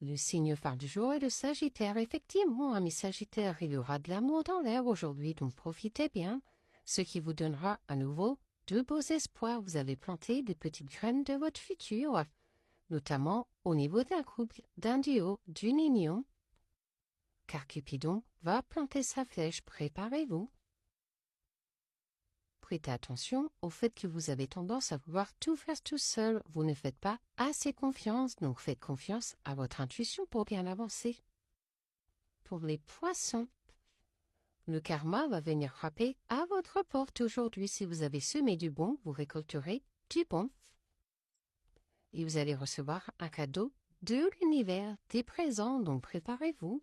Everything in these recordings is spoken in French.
Le signe phare du jour est le Sagittaire. Effectivement, amis Sagittaires, il y aura de l'amour dans l'air aujourd'hui, donc profitez bien, ce qui vous donnera à nouveau de beaux espoirs. Vous allez planter des petites graines de votre futur, notamment au niveau d'un couple, d'un duo, d'une union. Car Cupidon va planter sa flèche, préparez-vous. Prêtez attention au fait que vous avez tendance à vouloir tout faire tout seul. Vous ne faites pas assez confiance, donc faites confiance à votre intuition pour bien avancer. Pour les poissons, le karma va venir frapper à votre porte aujourd'hui. Si vous avez semé du bon, vous récolterez du bon. Et vous allez recevoir un cadeau de l'univers, des présents, donc préparez-vous.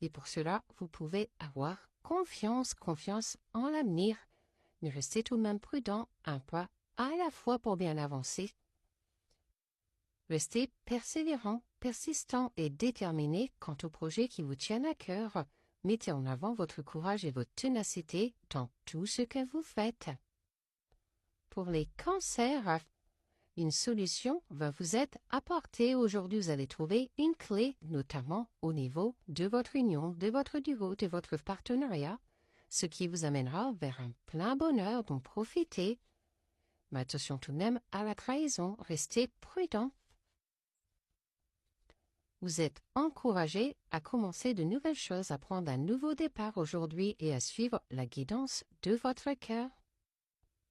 Et pour cela, vous pouvez avoir confiance en l'avenir. Mais restez tout de même prudent, un pas à la fois pour bien avancer. Restez persévérant, persistant et déterminé quant aux projets qui vous tiennent à cœur. Mettez en avant votre courage et votre ténacité dans tout ce que vous faites. Pour les cancers, une solution va vous être apportée. Aujourd'hui, vous allez trouver une clé, notamment au niveau de votre union, de votre duo, de votre partenariat, ce qui vous amènera vers un plein bonheur, donc profitez. Mais attention tout de même à la trahison, restez prudent. Vous êtes encouragé à commencer de nouvelles choses, à prendre un nouveau départ aujourd'hui et à suivre la guidance de votre cœur.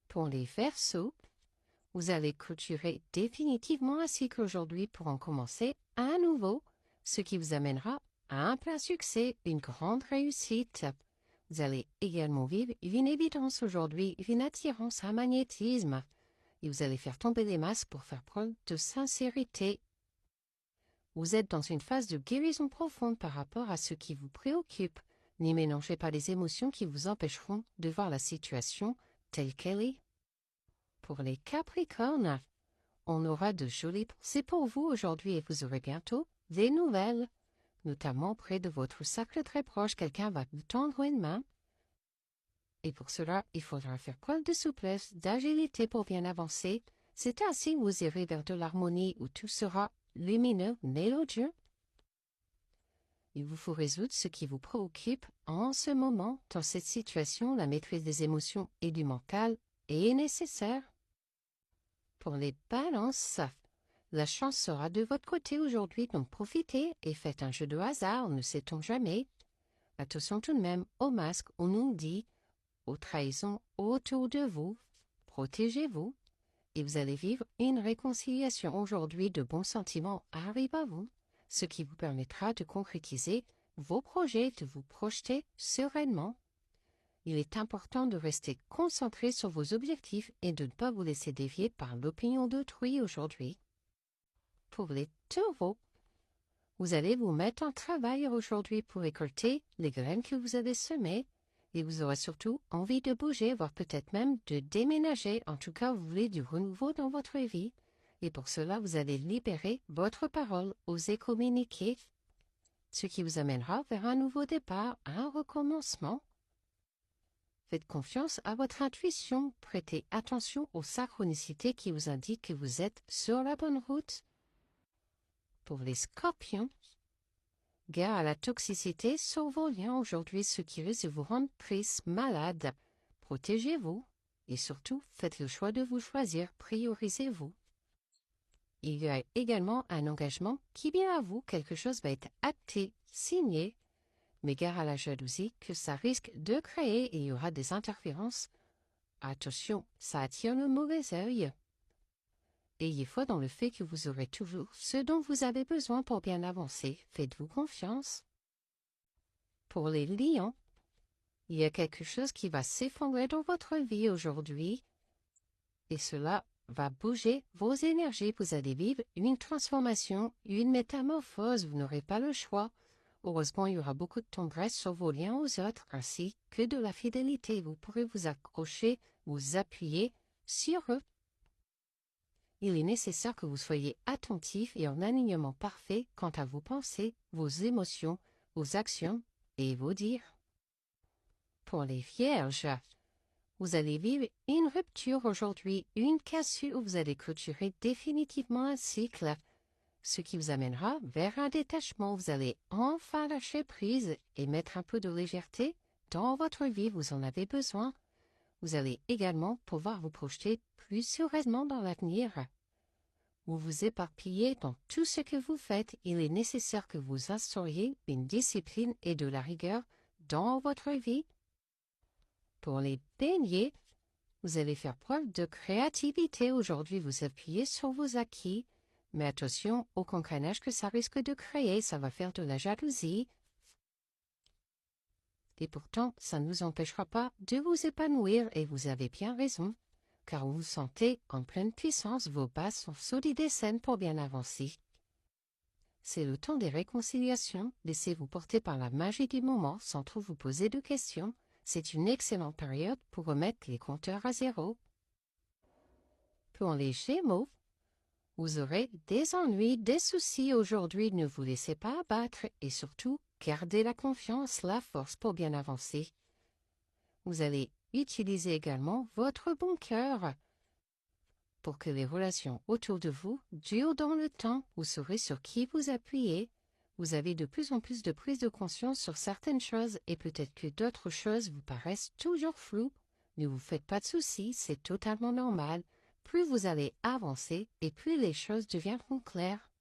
Pour les Verseaux, vous allez clôturer définitivement un cycle aujourd'hui pour en commencer un nouveau, ce qui vous amènera à un plein succès, une grande réussite. Vous allez également vivre une évidence aujourd'hui, une attirance, un magnétisme. Et vous allez faire tomber les masques pour faire preuve de sincérité. Vous êtes dans une phase de guérison profonde par rapport à ce qui vous préoccupe. N'y mélangez pas les émotions qui vous empêcheront de voir la situation telle qu'elle est. Pour les Capricornes, on aura de jolies pensées pour vous aujourd'hui et vous aurez bientôt des nouvelles. Notamment près de votre cercle très proche, quelqu'un va vous tendre une main. Et pour cela, il faudra faire preuve de souplesse, d'agilité pour bien avancer. C'est ainsi que vous irez vers de l'harmonie où tout sera lumineux, mélodieux. Il vous faut résoudre ce qui vous préoccupe en ce moment. Dans cette situation, la maîtrise des émotions et du mental est nécessaire. Pour les balances, la chance sera de votre côté aujourd'hui, donc profitez et faites un jeu de hasard, ne sait-on jamais. Attention tout de même aux masques, aux non-dits, aux trahisons autour de vous. Protégez-vous et vous allez vivre une réconciliation aujourd'hui. De bons sentiments arrivent à vous, ce qui vous permettra de concrétiser vos projets, de vous projeter sereinement. Il est important de rester concentré sur vos objectifs et de ne pas vous laisser dévier par l'opinion d'autrui aujourd'hui. Pour les taureaux, vous allez vous mettre en travail aujourd'hui pour récolter les graines que vous avez semées et vous aurez surtout envie de bouger, voire peut-être même de déménager. En tout cas, vous voulez du renouveau dans votre vie et pour cela, vous allez libérer votre parole, oser communiquer, ce qui vous amènera vers un nouveau départ, un recommencement. Faites confiance à votre intuition, prêtez attention aux synchronicités qui vous indiquent que vous êtes sur la bonne route. Pour les scorpions, gare à la toxicité sur vos liens aujourd'hui, ce qui risque de vous rendre triste, malade. Protégez-vous et surtout faites le choix de vous choisir, priorisez-vous. Il y a également un engagement qui vient à vous, quelque chose va être acté, signé, mais gare à la jalousie que ça risque de créer et il y aura des interférences. Attention, ça attire le mauvais œil. Ayez foi dans le fait que vous aurez toujours ce dont vous avez besoin pour bien avancer. Faites-vous confiance. Pour les lions, il y a quelque chose qui va s'effondrer dans votre vie aujourd'hui et cela va bouger vos énergies. Vous allez vivre une transformation, une métamorphose. Vous n'aurez pas le choix. Heureusement, il y aura beaucoup de tendresse sur vos liens aux autres ainsi que de la fidélité. Vous pourrez vous accrocher, vous appuyer sur eux. Il est nécessaire que vous soyez attentif et en alignement parfait quant à vos pensées, vos émotions, vos actions et vos dires. Pour les vierges, vous allez vivre une rupture aujourd'hui, une cassure où vous allez clôturer définitivement un cycle. ce qui vous amènera vers un détachement. Vous allez enfin lâcher prise et mettre un peu de légèreté dans votre vie. Vous en avez besoin. Vous allez également pouvoir vous projeter plus sereinement dans l'avenir. Vous vous éparpillez dans tout ce que vous faites. Il est nécessaire que vous instauriez une discipline et de la rigueur dans votre vie. Pour les Béliers, vous allez faire preuve de créativité. Aujourd'hui, vous appuyez sur vos acquis. Mais attention au concrenage que ça risque de créer. Ça va faire de la jalousie. Et pourtant, ça ne vous empêchera pas de vous épanouir. Et vous avez bien raison. Car vous vous sentez en pleine puissance. Vos bases sont solides et saines pour bien avancer. C'est le temps des réconciliations. Laissez-vous porter par la magie du moment sans trop vous poser de questions. C'est une excellente période pour remettre les compteurs à zéro. Pour les Gémeaux, vous aurez des ennuis, des soucis aujourd'hui. Ne vous laissez pas abattre et surtout, gardez la confiance, la force pour bien avancer. Vous allez utiliser également votre bon cœur pour que les relations autour de vous durent dans le temps. Vous saurez sur qui vous appuyez. Vous avez de plus en plus de prise de conscience sur certaines choses et peut-être que d'autres choses vous paraissent toujours floues. Ne vous faites pas de soucis, c'est totalement normal. Plus vous allez avancer et plus les choses deviendront claires.